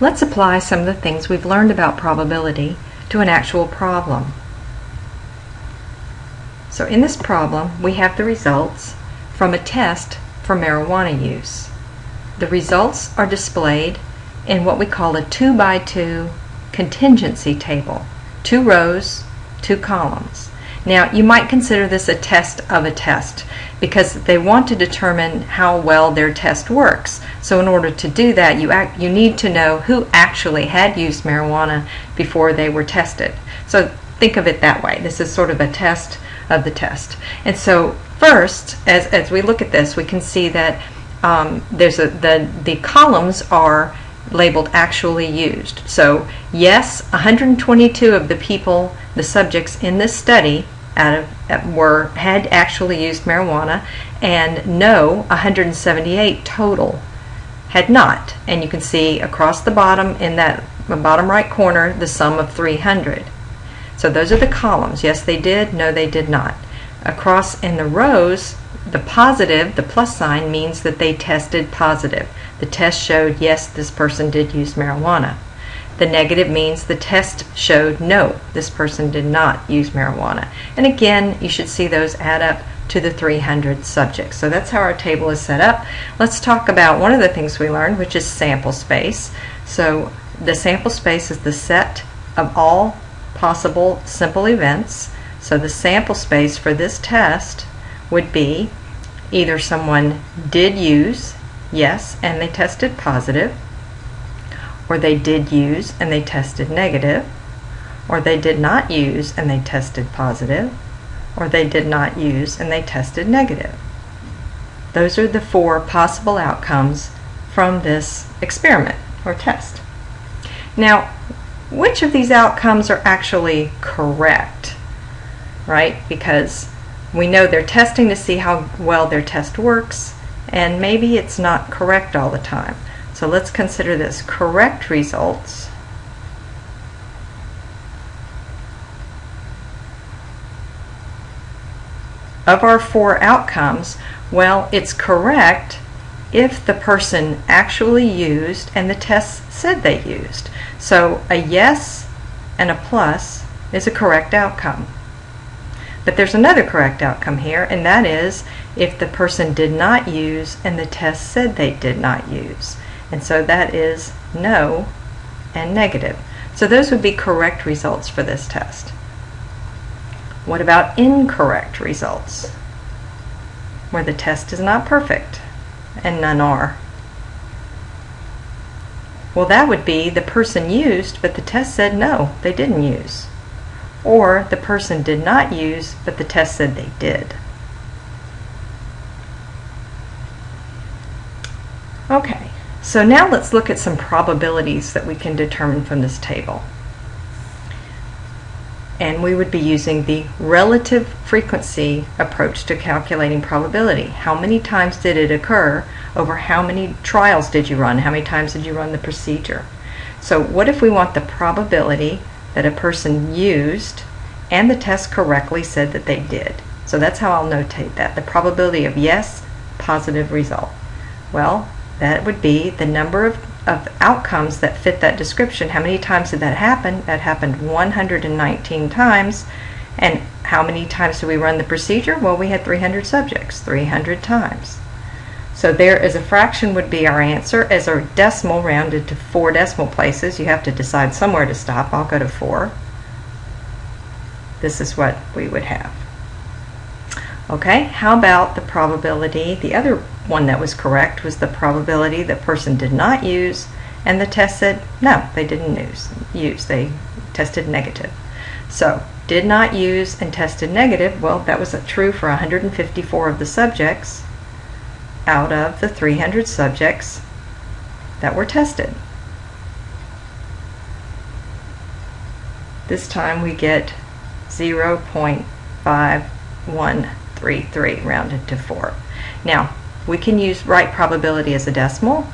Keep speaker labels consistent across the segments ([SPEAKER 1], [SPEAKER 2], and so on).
[SPEAKER 1] Let's apply some of the things we've learned about probability to an actual problem. So in this problem, we have the results from a test for marijuana use. The results are displayed in what we call a 2x2 contingency table. 2 rows, 2 columns. Now, you might consider this a test of a test because they want to determine how well their test works. So in order to do that, you need to know who actually had used marijuana before they were tested. So think of it that way. This is sort of a test of the test. And so first, as we look at this, we can see that the columns are labeled actually used. So yes, 122 of the people, the subjects in this study had actually used marijuana, and no, 178 total had not. And you can see across the bottom in that bottom right corner the sum of 300. So those are the columns. Yes, they did. No, they did not. Across in the rows, the positive, the plus sign, means that they tested positive. The test showed, yes, this person did use marijuana. The negative means the test showed, no, this person did not use marijuana. And again, you should see those add up to the 300 subjects. So that's how our table is set up. Let's talk about one of the things we learned, which is sample space. So the sample space is the set of all possible simple events. So the sample space for this test would be either someone did use, yes, and they tested positive, or they did use and they tested negative, or they did not use and they tested positive, or they did not use and they tested negative. Those are the 4 possible outcomes from this experiment or test. Now, which of these outcomes are actually correct, right? Because we know they're testing to see how well their test works, and maybe it's not correct all the time. So let's consider this. Correct results of our 4 outcomes, well, it's correct if the person actually used and the test said they used. So a yes and a plus is a correct outcome. But there's another correct outcome here, and that is if the person did not use and the test said they did not use. And so that is no and negative. So those would be correct results for this test. What about incorrect results? Where the test is not perfect, and none are. Well, that would be the person used, but the test said no, they didn't use. Or the person did not use, but the test said they did. Okay, so now let's look at some probabilities that we can determine from this table. And we would be using the relative frequency approach to calculating probability. How many times did it occur over how many trials did you run? How many times did you run the procedure? So what if we want the probability that a person used and the test correctly said that they did? So that's how I'll notate that. The probability of yes, positive result. Well, that would be the number of outcomes that fit that description. How many times did that happen? That happened 119 times. And how many times did we run the procedure? Well, we had 300 subjects, 300 times. So there as a fraction would be our answer. As a decimal rounded to 4 decimal places, you have to decide somewhere to stop. I'll go to 4. This is what we would have. Okay, how about the probability? The other one that was correct was the probability the person did not use and the test said no, they didn't use. They tested negative. So did not use and tested negative, well, that was true for 154 of the subjects out of the 300 subjects that were tested. This time we get 0.5133 rounded to 4. Now, we can use right probability as a decimal,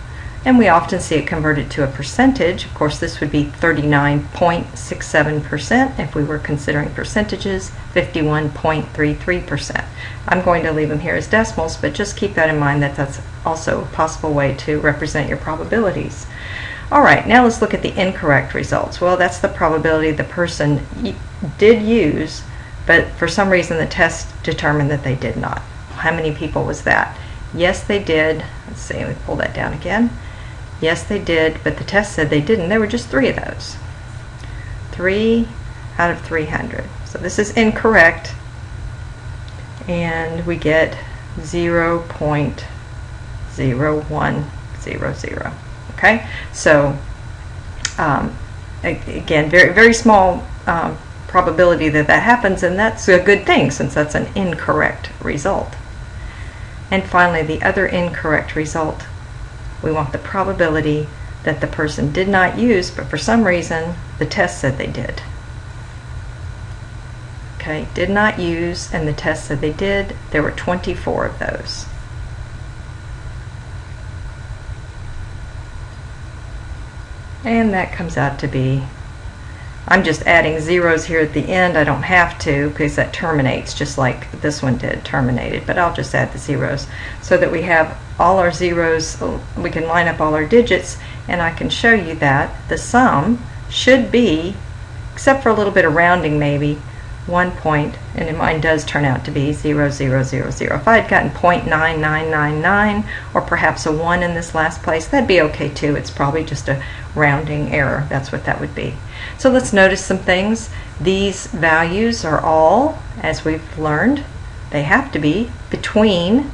[SPEAKER 1] and we often see it converted to a percentage. Of course, this would be 39.67% if we were considering percentages, 51.33%. I'm going to leave them here as decimals, but just keep that in mind that that's also a possible way to represent your probabilities. All right, now let's look at the incorrect results. Well, that's the probability the person did use, but for some reason the test determined that they did not. How many people was that? Yes, they did. Let's see, let me pull that down again. Yes, they did, but the test said they didn't. There were just 3 of those. 3 out of 300. So this is incorrect, and we get 0.0100. Okay, so again, very, very small probability that that happens, and that's a good thing since that's an incorrect result. And finally, the other incorrect result, we want the probability that the person did not use, but for some reason the test said they did. Okay, did not use, and the test said they did. There were 24 of those. And that comes out to be, I'm just adding zeros here at the end. I don't have to because that terminates just like this one did, terminated, but I'll just add the zeros so that we have all our zeros. We can line up all our digits, and I can show you that the sum should be, except for a little bit of rounding maybe, 1 point, and mine does turn out to be 0.0000. If I had gotten 0.9999 or perhaps a 1 in this last place, that'd be okay too. It's probably just a rounding error. That's what that would be. So let's notice some things. These values are all, as we've learned, they have to be between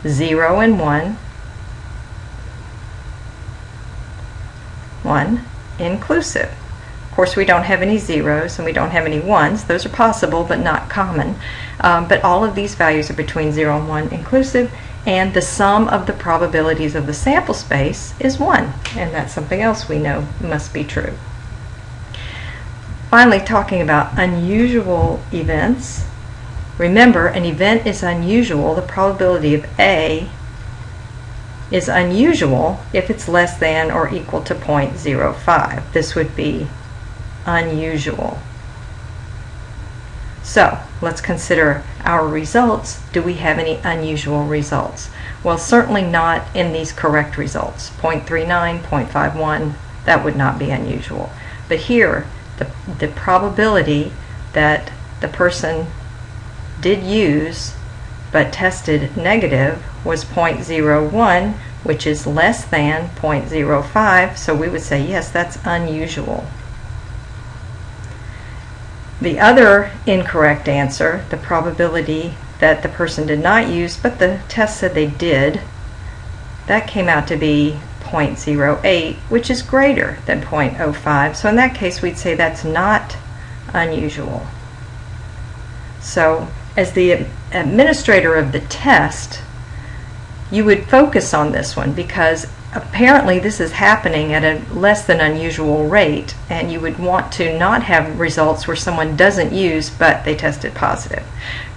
[SPEAKER 1] 0 and 1, 1 inclusive. Of course, we don't have any zeros and we don't have any ones. Those are possible but not common. But all of these values are between 0 and 1 inclusive, and the sum of the probabilities of the sample space is 1, and that's something else we know must be true. Finally, talking about unusual events. Remember, an event is unusual. The probability of A is unusual if it's less than or equal to 0.05. This would be unusual. So let's consider our results. Do we have any unusual results? Well, certainly not in these correct results. 0.39, 0.51, that would not be unusual. But here, the probability that the person did use but tested negative was 0.01, which is less than 0.05, so we would say yes, that's unusual. The other incorrect answer, the probability that the person did not use but the test said they did, that came out to be 0.08, which is greater than 0.05. So in that case, we'd say that's not unusual. So as the administrator of the test, you would focus on this one because apparently this is happening at a less than unusual rate, and you would want to not have results where someone doesn't use but they tested positive.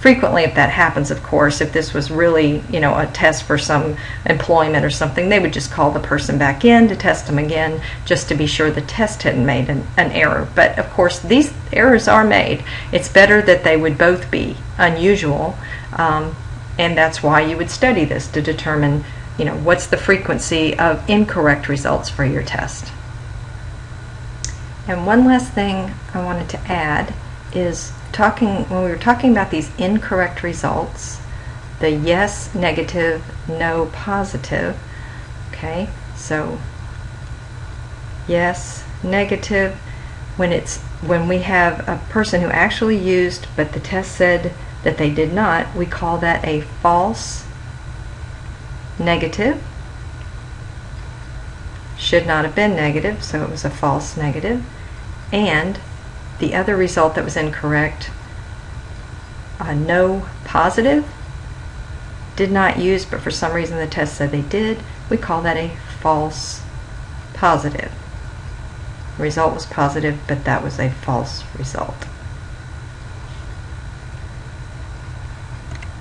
[SPEAKER 1] Frequently, if that happens, of course, if this was really, a test for some employment or something, they would just call the person back in to test them again just to be sure the test hadn't made an error. But of course, these errors are made. It's better that they would both be unusual, and that's why you would study this to determine what's the frequency of incorrect results for your test. And one last thing I wanted to add is when we were talking about these incorrect results, the yes, negative, no, positive. Okay, so yes, negative, when we have a person who actually used but the test said that they did not, we call that a false negative. Should not have been negative, so it was a false negative. And the other result that was incorrect, no positive, did not use, but for some reason the test said they did, we call that a false positive. The result was positive, but that was a false result.